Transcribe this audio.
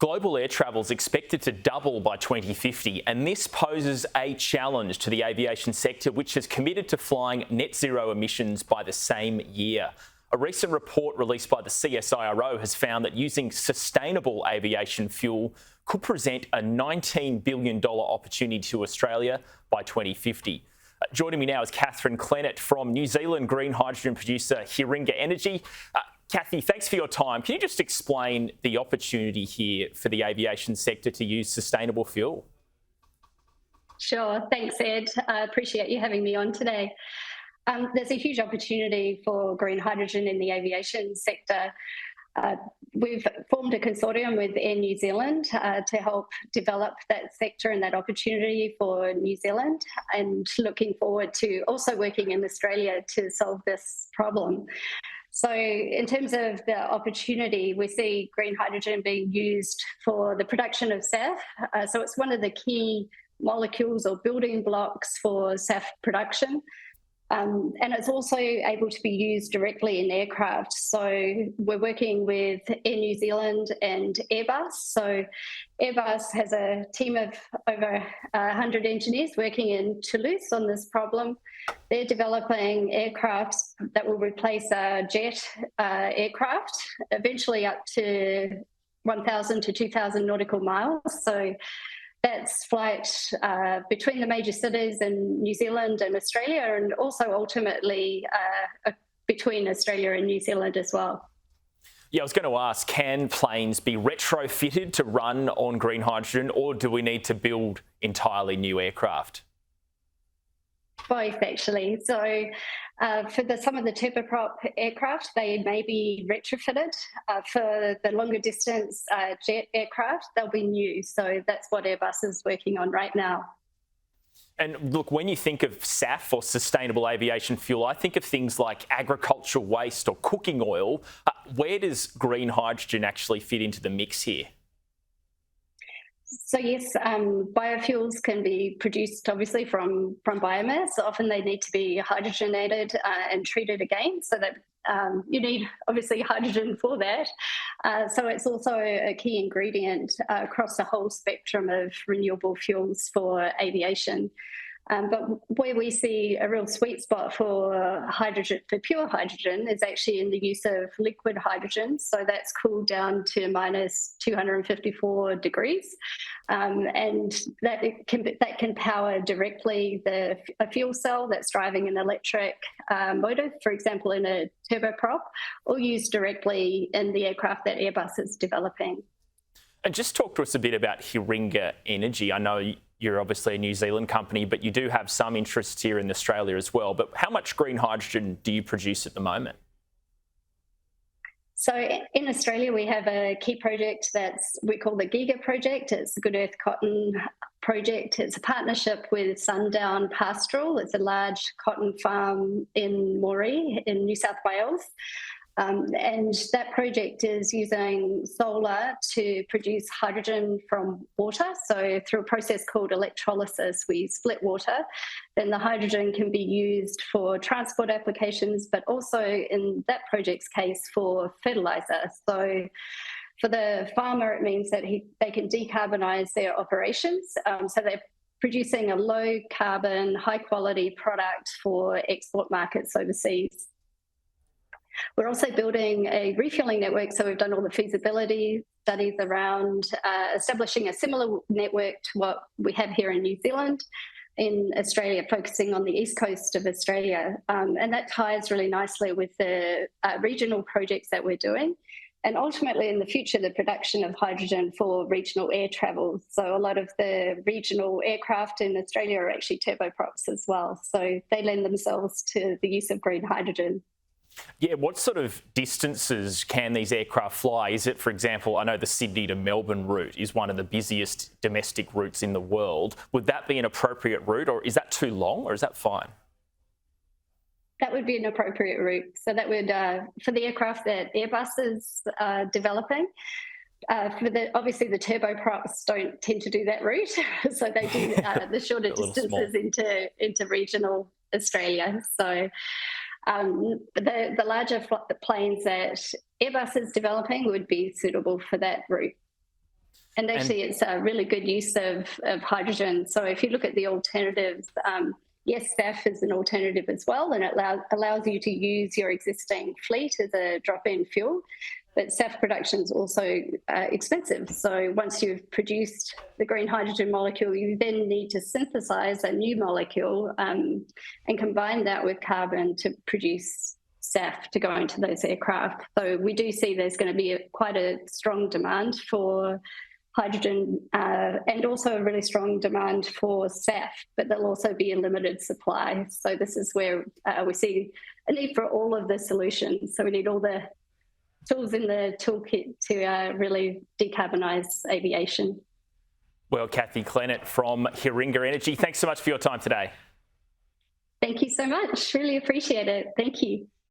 Global air travel is expected to double by 2050, and this poses a challenge to the aviation sector, which has committed to flying net zero emissions by the same year. A recent report released by the CSIRO has found that using sustainable aviation fuel could present a $19 billion opportunity to Australia by 2050. Joining me now is Catherine Clennett from New Zealand green hydrogen producer Hiringa Energy. Cathy, thanks for your time. Can you just explain the opportunity here for the aviation sector to use sustainable fuel? Sure. Thanks, Ed. I appreciate you having me on today. There's a huge opportunity for green hydrogen in the aviation sector. We've formed a consortium with Air New Zealand to help develop that sector and that opportunity for New Zealand, and looking forward to also working in Australia to solve this problem. So in terms of the opportunity, we see green hydrogen being used for the production of SAF. So it's one of the key molecules or building blocks for SAF production. And it's also able to be used directly in aircraft. So we're working with Air New Zealand and Airbus. So Airbus has a team of over 100 engineers working in Toulouse on this problem. They're developing aircraft that will replace jet aircraft, eventually up to 1,000 to 2,000 nautical miles. So that's flight between the major cities in New Zealand and Australia, and also ultimately between Australia and New Zealand as well. Yeah, I was going to ask, can planes be retrofitted to run on green hydrogen, or do we need to build entirely new aircraft? Both, actually. So for some of the turboprop aircraft, they may be retrofitted. For the longer distance jet aircraft, they'll be new. So that's what Airbus is working on right now. And look, when you think of SAF or sustainable aviation fuel, I think of things like agricultural waste or cooking oil. Where does green hydrogen actually fit into the mix here? So yes, biofuels can be produced obviously from biomass. Often they need to be hydrogenated and treated again, so that you need obviously hydrogen for that. So it's also a key ingredient across the whole spectrum of renewable fuels for aviation. But where we see a real sweet spot for hydrogen, for pure hydrogen, is actually in the use of liquid hydrogen. So that's cooled down to minus 254 degrees. And that can power directly a fuel cell that's driving an electric motor, for example, in a turboprop, or used directly in the aircraft that Airbus is developing. And just talk to us a bit about Hiringa Energy. I know you're obviously a New Zealand company, but you do have some interests here in Australia as well. But how much green hydrogen do you produce at the moment? So in Australia, we have a key project we call the Giga Project. It's the Good Earth Cotton project. It's a partnership with Sundown Pastoral. It's a large cotton farm in Moree in New South Wales. And that project is using solar to produce hydrogen from water. So through a process called electrolysis, we split water. Then the hydrogen can be used for transport applications, but also in that project's case for fertiliser. So for the farmer, it means that they can decarbonise their operations. So they're producing a low carbon, high quality product for export markets overseas. We're also building a refuelling network, so we've done all the feasibility studies around establishing a similar network to what we have here in New Zealand, in Australia, focusing on the east coast of Australia. And that ties really nicely with the regional projects that we're doing. And ultimately, in the future, the production of hydrogen for regional air travel. So a lot of the regional aircraft in Australia are actually turboprops as well. So they lend themselves to the use of green hydrogen. Yeah, what sort of distances can these aircraft fly? Is it, for example, I know the Sydney to Melbourne route is one of the busiest domestic routes in the world. Would that be an appropriate route, or is that too long, or is that fine? That would be an appropriate route. So that would, for the aircraft that Airbus is developing, obviously the turboprops don't tend to do that route. So they do the shorter distances into regional Australia. So the larger planes that Airbus is developing would be suitable for that route. And actually, it's a really good use of hydrogen. So if you look at the alternatives, yes, SAF is an alternative as well, and it allows you to use your existing fleet as a drop-in fuel. But SAF production is also expensive. So once you've produced the green hydrogen molecule, you then need to synthesize a new molecule and combine that with carbon to produce SAF to go into those aircraft. So we do see there's going to be quite a strong demand for hydrogen and also a really strong demand for SAF, but there'll also be a limited supply. So this is where we see a need for all of the solutions. So we need all the tools in the toolkit to really decarbonise aviation. Well, Cathy Clennett from Hiringa Energy, thanks so much for your time today. Thank you so much. Really appreciate it. Thank you.